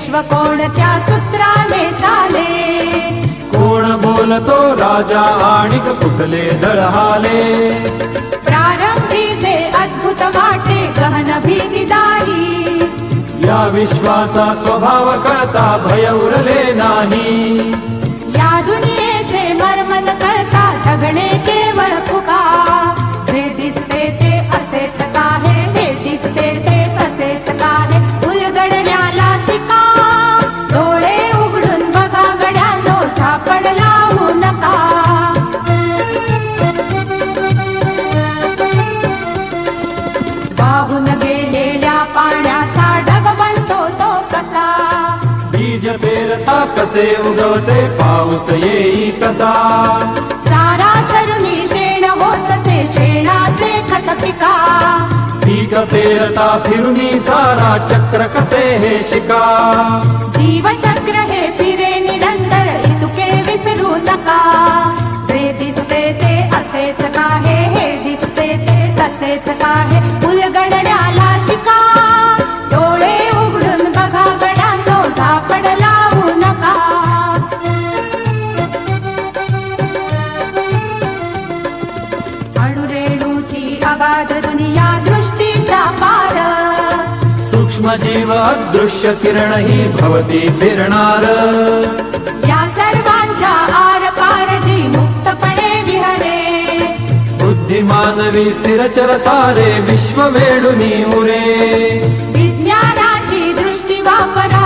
विश्व कोणत्या सूत्राने चाले, कोण बोलतो राजा आणि कुठले दळहाले, प्रारंभी जे अद्भुत वाटे गहन भीतीदायी, या विश्वाचा स्वभाव कळता भय उरले नाही, या दुनियेचे मर्म न कळता जगणे केवळ फुका, जे दिसते ते असेच काहे, हे दिसते ते तसेच काहे, उलगडण्याला शिका, डोळे उघडून बघा गड्यांनो, झापड लावू नका. वाहून गेलेल्या पाण्याचा ढग बनतो तो कसा, बीज पेरता कसे उगवते पाऊस येई कसा, चारा चरुनी शेण होतसे शेणाचे खत पिका, पीक पेरता फिरुनी चारा चक्र कसे हे शिका, जीवचक्र हे फिरे निरंतर इतुके विसरू नका, जे दिसते ते असेच काहे, हे दिसते ते तसेच काहे, उलगडण्याला शिका, डोळे उघडून बघा गड्यांनो, झापड लावू नका. अणुरेणूची अगाध दुनिया दृष्टीचा पार, सूक्ष्म जीव अदृश्य किरण ही भवती फिरणार, या सर्वांच्या आर पार जी मुक्तपणे विहरे, बुद्धिमानवी स्थिरचर सारे विश्व वेडुनी उरे, विज्ञानाची दृष्टी वापरा